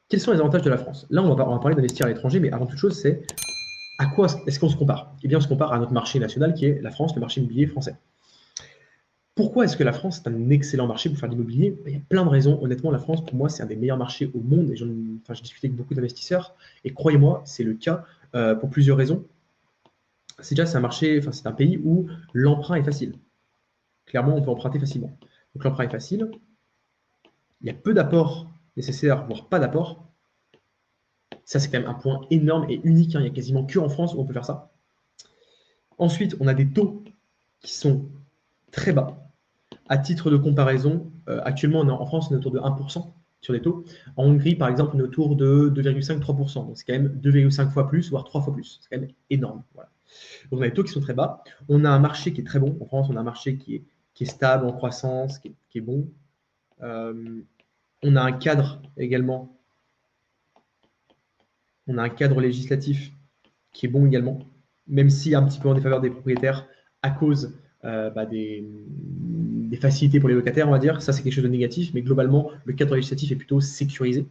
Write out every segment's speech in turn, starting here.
Quels sont les avantages de la France? Là, on va parler d'investir à l'étranger, mais avant toute chose, c'est à quoi est-ce qu'on se compare? Eh bien, on se compare à notre marché national qui est la France, le marché immobilier français. Pourquoi est-ce que la France est un excellent marché pour faire de l'immobilier? Il y a plein de raisons. Honnêtement, la France, pour moi, c'est un des meilleurs marchés au monde. Et j'ai discuté avec beaucoup d'investisseurs. Et croyez-moi, c'est le cas pour plusieurs raisons. C'est déjà, c'est un marché, enfin, c'est un pays où l'emprunt est facile. Clairement, on peut emprunter facilement. Donc l'emprunt est facile. Il y a peu d'apports nécessaires, voire pas d'apports. Ça, c'est quand même un point énorme et unique, hein. Il n'y a quasiment que en France où on peut faire ça. Ensuite, on a des taux qui sont très bas. À titre de comparaison, actuellement, en France, on est autour de 1% sur les taux. En Hongrie, par exemple, on est autour de 2,5-3%. Donc, c'est quand même 2,5 fois plus, voire 3 fois plus. C'est quand même énorme. Voilà. Donc, on a des taux qui sont très bas. On a un marché qui est très bon. En France, on a un marché qui est stable, en croissance, qui est bon. On a un cadre également. On a un cadre législatif qui est bon également, même si un petit peu en défaveur des propriétaires à cause des facilités pour les locataires, on va dire. Ça, c'est quelque chose de négatif, mais globalement, le cadre législatif est plutôt sécurisé.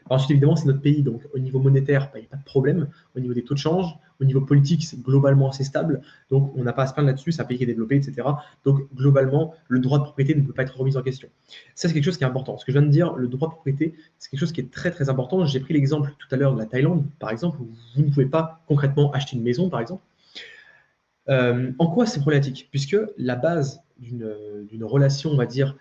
Ensuite, évidemment, c'est notre pays, donc au niveau monétaire, il n'y a pas de problème. Au niveau des taux de change, au niveau politique, c'est globalement assez stable. Donc, on n'a pas à se plaindre là-dessus, c'est un pays qui est développé, etc. Donc, globalement, le droit de propriété ne peut pas être remis en question. Ça, c'est quelque chose qui est important. Ce que je viens de dire, le droit de propriété, c'est quelque chose qui est très, très important. J'ai pris l'exemple tout à l'heure de la Thaïlande, par exemple, où vous ne pouvez pas concrètement acheter une maison, par exemple. En quoi c'est problématique? Puisque la base d'une relation, on va dire,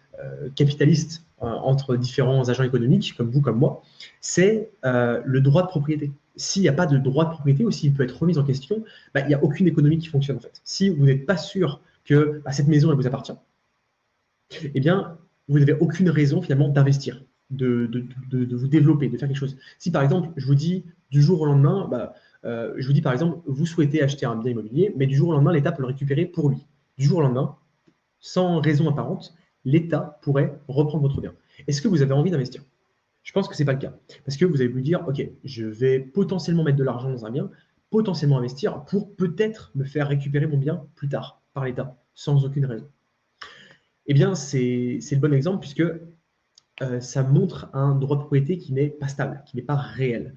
capitaliste entre différents agents économiques, comme vous, comme moi, c'est le droit de propriété. S'il n'y a pas de droit de propriété ou s'il peut être remis en question, il n'y a aucune économie qui fonctionne en fait. Si vous n'êtes pas sûr que cette maison elle vous appartient, eh bien, vous n'avez aucune raison finalement d'investir, de vous développer, de faire quelque chose. Si par exemple, je vous dis du jour au lendemain, je vous dis par exemple, vous souhaitez acheter un bien immobilier, mais du jour au lendemain, l'État peut le récupérer pour lui. Du jour au lendemain, sans raison apparente, l'État pourrait reprendre votre bien. Est-ce que vous avez envie d'investir? Je pense que ce n'est pas le cas. Parce que vous allez vous dire, OK, je vais potentiellement mettre de l'argent dans un bien, potentiellement investir pour peut-être me faire récupérer mon bien plus tard par l'État, sans aucune raison. Eh bien, c'est le bon exemple puisque ça montre un droit de propriété qui n'est pas stable, qui n'est pas réel.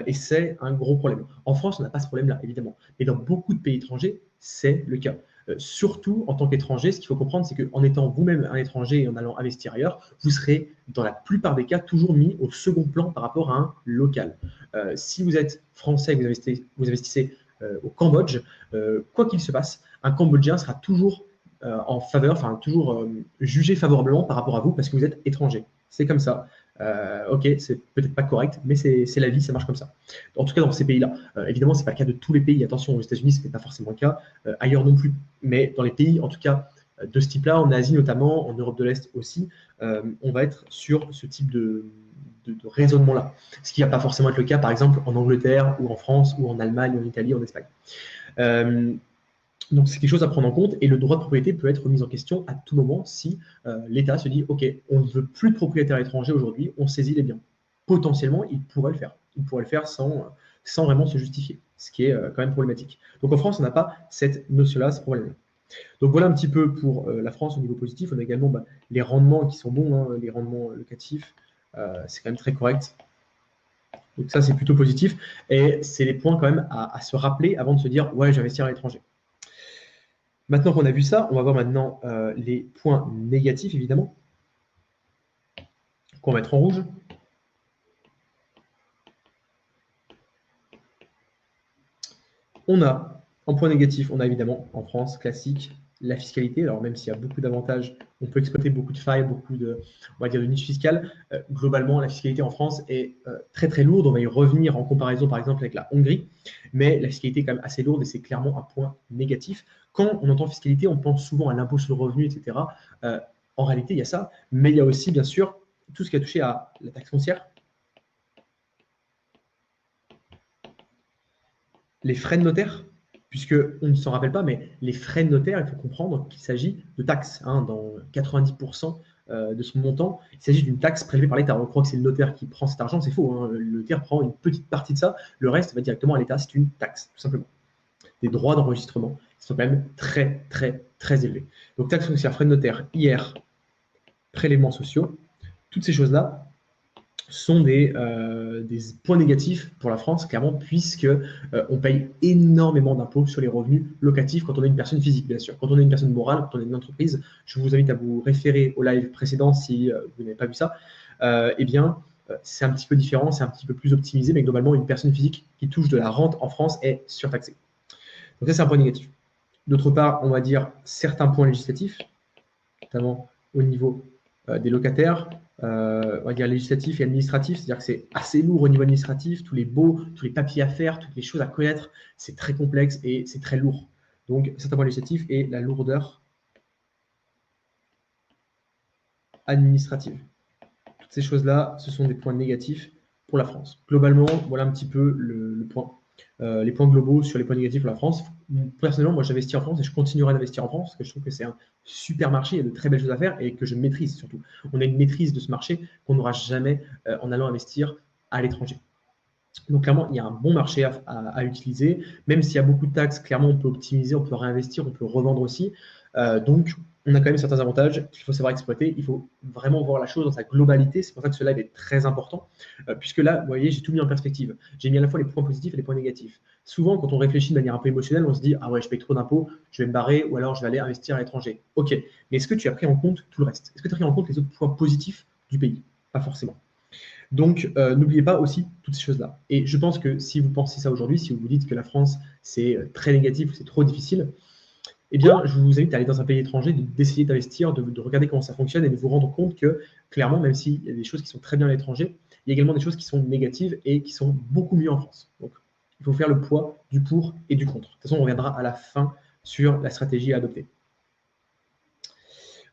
Et c'est un gros problème. En France, on n'a pas ce problème-là, évidemment. Mais dans beaucoup de pays étrangers, c'est le cas. Surtout en tant qu'étranger, ce qu'il faut comprendre, c'est qu'en étant vous-même un étranger et en allant investir ailleurs, vous serez, dans la plupart des cas, toujours mis au second plan par rapport à un local. Si vous êtes français et que vous investissez au Cambodge, quoi qu'il se passe, un Cambodgien sera toujours en faveur, enfin toujours jugé favorablement par rapport à vous parce que vous êtes étranger. C'est comme ça. Ok, c'est peut-être pas correct, mais c'est la vie, ça marche comme ça. En tout cas, dans ces pays-là. Évidemment, c'est pas le cas de tous les pays. Attention, aux États-Unis, ce n'est pas forcément le cas. Ailleurs non plus. Mais dans les pays, en tout cas, de ce type-là, en Asie notamment, en Europe de l'Est aussi, on va être sur ce type de raisonnement-là. Ce qui va pas forcément être le cas, par exemple, en Angleterre ou en France ou en Allemagne, en Italie, en Espagne. Donc, c'est quelque chose à prendre en compte et le droit de propriété peut être mis en question à tout moment si l'État se dit « Ok, on ne veut plus de propriétaires étrangers aujourd'hui, on saisit les biens ». Potentiellement, il pourrait le faire. Il pourrait le faire sans vraiment se justifier, ce qui est quand même problématique. Donc, en France, on n'a pas cette notion-là, ce problème-là. Donc, voilà un petit peu pour la France au niveau positif. On a également les rendements qui sont bons, hein, les rendements locatifs, c'est quand même très correct. Donc, ça, c'est plutôt positif. Et c'est les points quand même à se rappeler avant de se dire « Ouais, j'investis à l'étranger ». Maintenant qu'on a vu ça, on va voir maintenant les points négatifs, évidemment, qu'on va mettre en rouge. On a, en point négatif, on a évidemment, en France, classique, la fiscalité. Alors, même s'il y a beaucoup d'avantages, on peut exploiter beaucoup de failles, beaucoup de, on va dire, de niches fiscales. Globalement, la fiscalité en France est très, très lourde. On va y revenir en comparaison, par exemple, avec la Hongrie. Mais la fiscalité est quand même assez lourde et c'est clairement un point négatif. Quand on entend fiscalité, on pense souvent à l'impôt sur le revenu, etc. En réalité, il y a ça. Mais il y a aussi, bien sûr, tout ce qui a touché à la taxe foncière, les frais de notaire, puisque on ne s'en rappelle pas, mais les frais de notaire, il faut comprendre qu'il s'agit de taxes. Dans 90% de ce montant, il s'agit d'une taxe prélevée par l'État. On croit que c'est le notaire qui prend cet argent, c'est faux. Le notaire prend une petite partie de ça, le reste va directement à l'État, c'est une taxe, tout simplement. Des droits d'enregistrement qui sont quand même très, très, très élevés. Donc taxe foncière, frais de notaire, IR, prélèvements sociaux, toutes ces choses-là, sont des points négatifs pour la France, clairement, puisque on paye énormément d'impôts sur les revenus locatifs quand on est une personne physique, bien sûr. Quand on est une personne morale, quand on est une entreprise, je vous invite à vous référer au live précédent si vous n'avez pas vu ça. Eh bien, c'est un petit peu différent, c'est un petit peu plus optimisé, mais globalement, une personne physique qui touche de la rente en France est surtaxée. Donc ça, c'est un point négatif. D'autre part, on va dire certains points législatifs, notamment au niveau des locataires, on va dire législatif et administratif, c'est-à-dire que c'est assez lourd au niveau administratif, tous les papiers à faire, toutes les choses à connaître, c'est très complexe et c'est très lourd. Donc, certains points législatifs et la lourdeur administrative. Toutes ces choses-là, ce sont des points négatifs pour la France. Globalement, voilà un petit peu le point. Les points globaux sur les points négatifs pour la France. Personnellement, moi, j'investis en France et je continuerai d'investir en France parce que je trouve que c'est un super marché, il y a de très belles choses à faire et que je maîtrise surtout. On a une maîtrise de ce marché qu'on n'aura jamais en allant investir à l'étranger. Donc clairement, il y a un bon marché à utiliser. Même s'il y a beaucoup de taxes, clairement, on peut optimiser, on peut réinvestir, on peut revendre aussi. Donc, on a quand même certains avantages qu'il faut savoir exploiter. Il faut vraiment voir la chose dans sa globalité. C'est pour ça que ce live est très important, puisque là, vous voyez, j'ai tout mis en perspective. J'ai mis à la fois les points positifs et les points négatifs. Souvent, quand on réfléchit de manière un peu émotionnelle, on se dit « Ah ouais, je paye trop d'impôts, je vais me barrer ou alors je vais aller investir à l'étranger. » Ok, mais est-ce que tu as pris en compte tout le reste? Est-ce que tu as pris en compte les autres points positifs du pays? Pas forcément. Donc, n'oubliez pas aussi toutes ces choses-là. Et je pense que si vous pensez ça aujourd'hui, si vous vous dites que la France, c'est très négatif ou c'est trop difficile, eh bien, je vous invite à aller dans un pays étranger, d'essayer d'investir, de regarder comment ça fonctionne et de vous rendre compte que, clairement, même s'il y a des choses qui sont très bien à l'étranger, il y a également des choses qui sont négatives et qui sont beaucoup mieux en France. Donc, il faut faire le poids du pour et du contre. De toute façon, on reviendra à la fin sur la stratégie à adopter.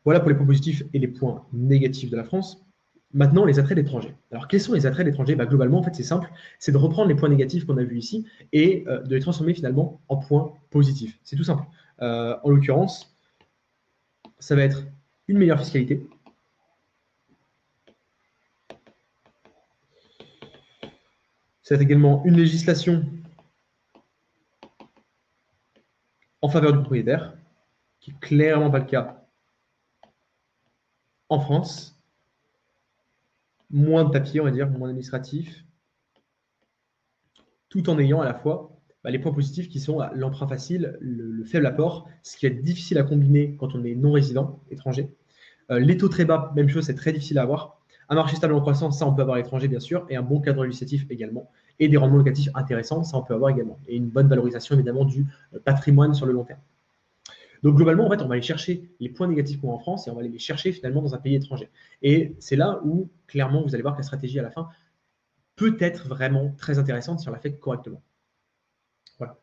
Voilà pour les points positifs et les points négatifs de la France. Maintenant, les attraits d'étrangers. Alors, quels sont les attraits d'étrangers? Globalement, en fait, c'est simple, c'est de reprendre les points négatifs qu'on a vus ici et de les transformer finalement en points positifs. C'est tout simple. En l'occurrence, ça va être une meilleure fiscalité. Ça va être également une législation en faveur du propriétaire, qui n'est clairement pas le cas en France. Moins de papier, on va dire, moins administratif, tout en ayant à la fois les points positifs qui sont l'emprunt facile, le faible apport, ce qui est difficile à combiner quand on est non-résident, étranger. Les taux très bas, même chose, c'est très difficile à avoir. Un marché stable en croissance, ça on peut avoir à l'étranger bien sûr, et un bon cadre législatif également, et des rendements locatifs intéressants, ça on peut avoir également, et une bonne valorisation évidemment du patrimoine sur le long terme. Donc globalement, en fait, on va aller chercher les points négatifs qu'on a en France et on va aller les chercher finalement dans un pays étranger. Et c'est là où, clairement, vous allez voir que la stratégie à la fin peut être vraiment très intéressante si on la fait correctement. Voilà.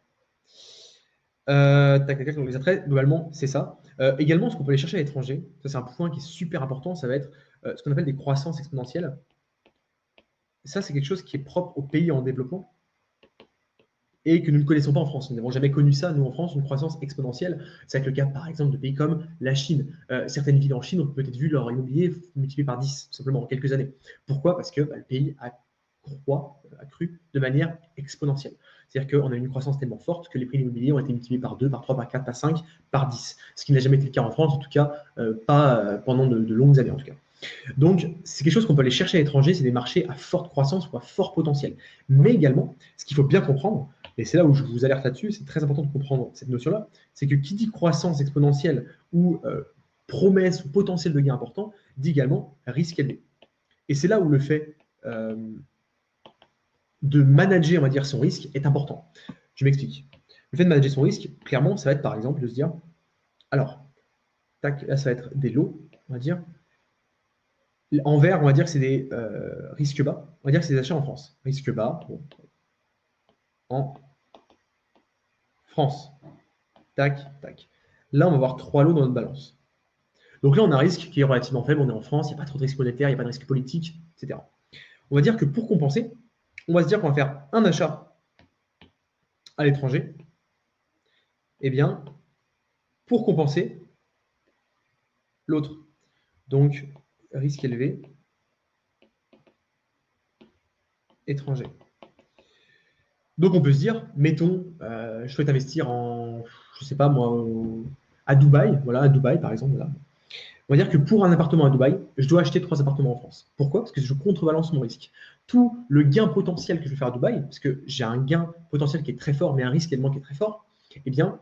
Donc les attraits, globalement, c'est ça. Également, ce qu'on peut aller chercher à l'étranger, ça c'est un point qui est super important, ça va être ce qu'on appelle des croissances exponentielles. Ça, c'est quelque chose qui est propre aux pays en développement et que nous ne connaissons pas en France. Nous n'avons jamais connu ça, nous, en France, une croissance exponentielle. C'est le cas, par exemple, de pays comme la Chine. Certaines villes en Chine ont peut-être vu leur immobilier multiplié par 10, simplement en quelques années. Pourquoi? Parce que le pays a cru de manière exponentielle. C'est-à-dire qu'on a une croissance tellement forte que les prix de l'immobilier ont été multipliés par 2, par 3, par 4, par 5, par 10. Ce qui n'a jamais été le cas en France, en tout cas, pas pendant de longues années, en tout cas. Donc, c'est quelque chose qu'on peut aller chercher à l'étranger, c'est des marchés à forte croissance ou à fort potentiel. Mais également, ce qu'il faut bien comprendre, et c'est là où je vous alerte là-dessus, c'est très important de comprendre cette notion-là, c'est que qui dit croissance exponentielle ou promesse ou potentiel de gain important, dit également risque élevé. Et c'est là où le fait de manager, on va dire, son risque est important. Je m'explique. Le fait de manager son risque, clairement, ça va être par exemple de se dire, alors, tac, là, ça va être des lots, on va dire. En vert, on va dire que c'est des risques bas. On va dire que c'est des achats en France. Risque bas, bon, en France. Tac, tac. Là, on va avoir 3 lots dans notre balance. Donc là, on a un risque qui est relativement faible. On est en France, il n'y a pas trop de risque monétaire, il n'y a pas de risque politique, etc. On va dire que pour compenser, on va se dire qu'on va faire un achat à l'étranger. Eh bien, pour compenser l'autre. Donc, risque élevé, étranger. Donc, on peut se dire, mettons, je souhaite investir en, je ne sais pas moi, à Dubaï, voilà, à Dubaï par exemple. Voilà. On va dire que pour un appartement à Dubaï, je dois acheter 3 appartements en France. Pourquoi? Parce que je contrebalance mon risque. Tout le gain potentiel que je vais faire à Dubaï, parce que j'ai un gain potentiel qui est très fort, mais un risque également qui est très fort, eh bien,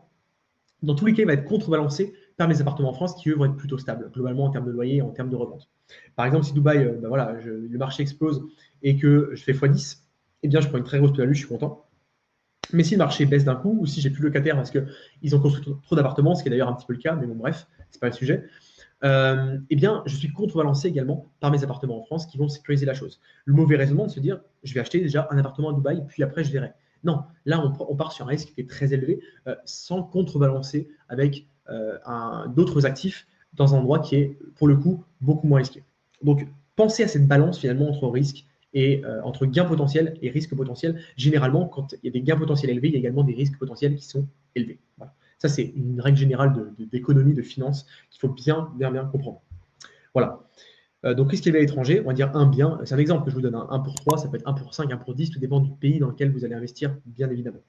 dans tous les cas, il va être contrebalancé par mes appartements en France qui, eux, vont être plutôt stables, globalement en termes de loyer et en termes de revente. Par exemple, si Dubaï, voilà, le marché explose et que je fais x10, eh bien, je prends une très grosse plus-value, je suis content. Mais si le marché baisse d'un coup, ou si j'ai plus de locataires parce qu'ils ont construit trop d'appartements, ce qui est d'ailleurs un petit peu le cas, mais bon, bref, c'est pas le sujet, eh bien, je suis contrebalancé également par mes appartements en France qui vont sécuriser la chose. Le mauvais raisonnement de se dire, je vais acheter déjà un appartement à Dubaï, puis après, je verrai. Non, là, on part sur un risque qui est très élevé, sans contrebalancer avec d'autres actifs dans un endroit qui est, pour le coup, beaucoup moins risqué. Donc, pensez à cette balance finalement entre risque et entre gains potentiels et risques potentiels. Généralement, quand il y a des gains potentiels élevés, il y a également des risques potentiels qui sont élevés. Voilà. Ça, c'est une règle générale d'économie, de finance qu'il faut bien comprendre. Voilà. Donc, risque élevé à l'étranger, on va dire un bien. C'est un exemple que je vous donne. 1 pour 3, ça peut être 1 pour 5, 1 pour 10, tout dépend du pays dans lequel vous allez investir, bien évidemment.